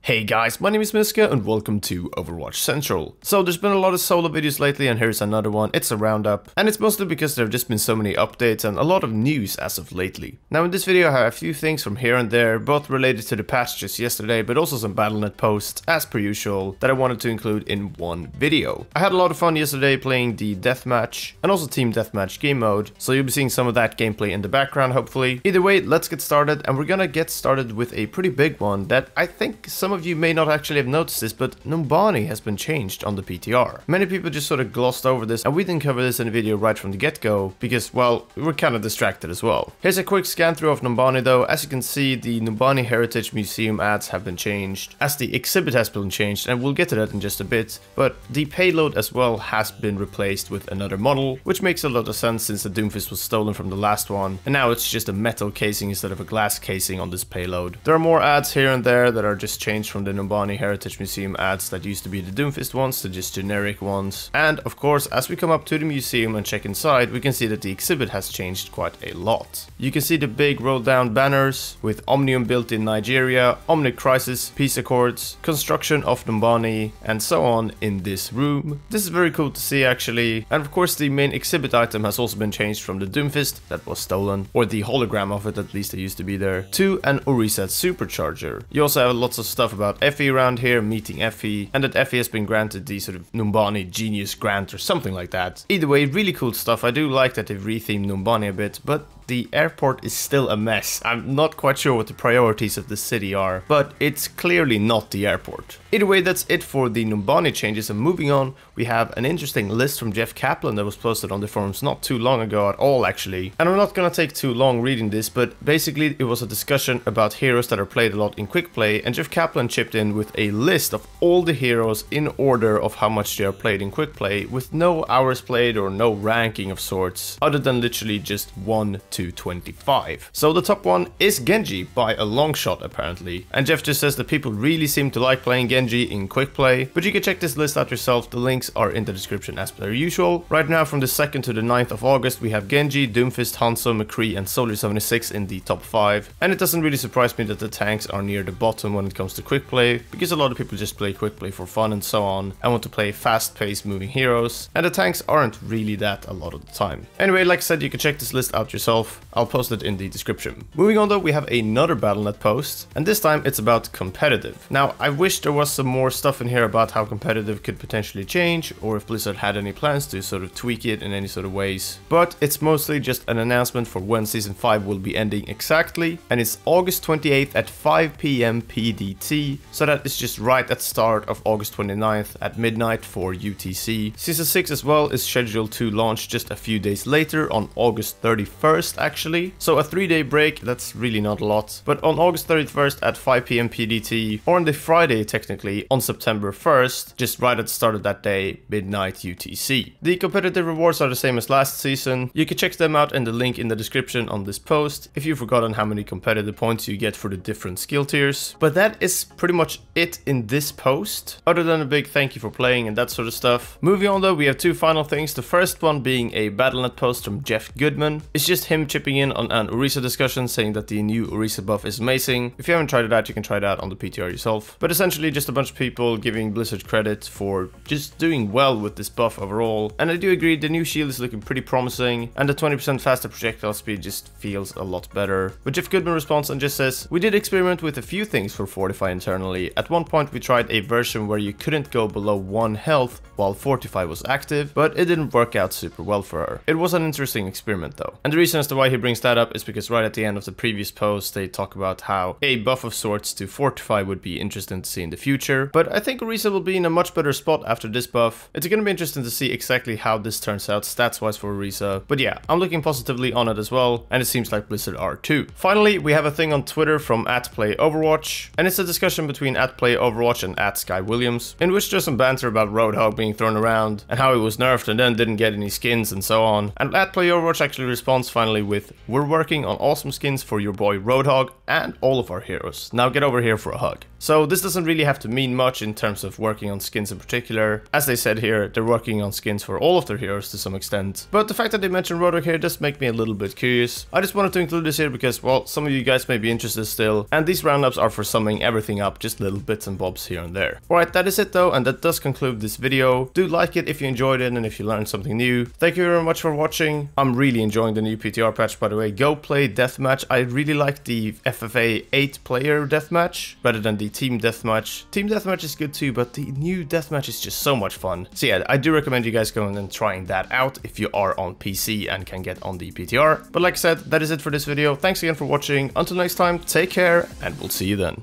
Hey guys, my name is Miska and welcome to Overwatch Central. So there's been a lot of solo videos lately and here's another one. It's a roundup, and it's mostly because there have just been so many updates and a lot of news as of lately. Now in this video I have a few things from here and there, both related to the patch just yesterday, but also some Battle.net posts, as per usual, that I wanted to include in one video. I had a lot of fun yesterday playing the deathmatch and also team deathmatch game mode, so you'll be seeing some of that gameplay in the background hopefully. Either way, let's get started, and we're gonna get started with a pretty big one that I think some of you may not actually have noticed this, but NUMBANI has been changed on the PTR. Many people just sort of glossed over this, and we didn't cover this in the video right from the get-go because, well, we were kind of distracted as well. Here's a quick scan through of NUMBANI though. As you can see, the NUMBANI Heritage Museum ads have been changed, as the exhibit has been changed, and we'll get to that in just a bit, but the payload as well has been replaced with another model, which makes a lot of sense since the Doomfist was stolen from the last one, and now it's just a metal casing instead of a glass casing on this payload. There are more ads here and there that are just changed from the NUMBANI Heritage Museum ads that used to be the Doomfist ones to just generic ones. And of course, as we come up to the museum and check inside, we can see that the exhibit has changed quite a lot. You can see the big rolled down banners with Omnium built in Nigeria, Omnic Crisis, Peace Accords, construction of NUMBANI, and so on in this room. This is very cool to see actually. And of course the main exhibit item has also been changed from the Doomfist that was stolen, or the hologram of it at least that used to be there, to an Orisa supercharger. You also have lots of stuff about Effie around here, meeting Effie, and that Effie has been granted the sort of NUMBANI Genius Grant or something like that. Either way, really cool stuff. I do like that they've rethemed NUMBANI a bit, but the airport is still a mess. I'm not quite sure what the priorities of the city are, but it's clearly not the airport. Either way, that's it for the NUMBANI changes, and moving on, we have an interesting list from Jeff Kaplan that was posted on the forums not too long ago at all actually. And I'm not gonna take too long reading this, but basically it was a discussion about heroes that are played a lot in quick play, and Jeff Kaplan chipped in with a list of all the heroes in order of how much they are played in quick play, with no hours played or no ranking of sorts, other than literally just 1 to 25. So the top one is Genji by a long shot apparently, and Jeff just says that people really seem to like playing Genji in quick play, but you can check this list out yourself. The links are in the description as per usual. Right now from the 2nd to the 9th of August we have Genji, Doomfist, Hanzo, McCree and Soldier 76 in the top 5, and it doesn't really surprise me that the tanks are near the bottom when it comes to quick play, because a lot of people just play quick play for fun and so on, and want to play fast-paced moving heroes, and the tanks aren't really that a lot of the time. Anyway, like I said, you can check this list out yourself. I'll post it in the description. Moving on though, we have another Battle.net post, and this time it's about competitive. Now, I wish there was some more stuff in here about how competitive could potentially change, or if Blizzard had any plans to sort of tweak it in any sort of ways, but it's mostly just an announcement for when Season 5 will be ending exactly, and it's August 28th at 5 PM PDT, so that is just right at the start of August 29th at midnight for UTC. Season 6 as well is scheduled to launch just a few days later on August 31st actually, so a 3-day break, that's really not a lot, but on August 31st at 5 PM PDT, or on the Friday technically on September 1st, just right at the start of that day, midnight UTC. The competitive rewards are the same as last season. You can check them out in the link in the description on this post if you've forgotten how many competitive points you get for the different skill tiers. But that is pretty much it in this post, other than a big thank you for playing and that sort of stuff. Moving on though, we have two final things. The first one being a Battle.net post from Jeff Goodman. It's just him chipping in on an Orisa discussion, saying that the new Orisa buff is amazing. If you haven't tried it out, you can try it out on the PTR yourself. But essentially just a bunch of people giving Blizzard credit for just doing well with this buff overall. And I do agree, the new shield is looking pretty promising, and the 20% faster projectile speed just feels a lot better. But Jeff Goodman responds and just says, "We did experiment with a few things for Fortify internally. At one point we tried a version where you couldn't go below 1 health while Fortify was active, but it didn't work out super well for her. It was an interesting experiment though." And the reason as to why he brings that up is because right at the end of the previous post they talk about how a buff of sorts to Fortify would be interesting to see in the future, but I think Orisa will be in a much better spot after this buff. It's gonna be interesting to see exactly how this turns out stats wise for Orisa, but yeah, I'm looking positively on it as well, and it seems like Blizzard are too. Finally, we have a thing on Twitter from @PlayOverwatch, and it's a discussion between @PlayOverwatch and @SkyWilliams, in which there's some banter about Roadhog being thrown around and how he was nerfed and then didn't get any skins and so on. And @PlayOverwatch actually responds finally with, "We're working on awesome skins for your boy Roadhog and all of our heroes. Now get over here for a hug." So this doesn't really have to mean much in terms of working on skins in particular. As they said here, they're working on skins for all of their heroes to some extent. But the fact that they mentioned Roadhog here does make me a little bit curious. I just wanted to include this here because, well, some of you guys may be interested still, and these roundups are for summing everything up, just little bits and bobs here and there. Alright, that is it though, and that does conclude this video. Do like it if you enjoyed it and if you learned something new. Thank you very much for watching. I'm really enjoying the new PTR patch, by the way. Go play deathmatch. I really like the FFA 8-player deathmatch rather than the team deathmatch. Team deathmatch is good too, but the new deathmatch is just so much fun. So yeah, I do recommend you guys going and trying that out if you are on PC and can get on the PTR. But like I said, that is it for this video. Thanks again for watching. Until next time, take care, and we'll see you then.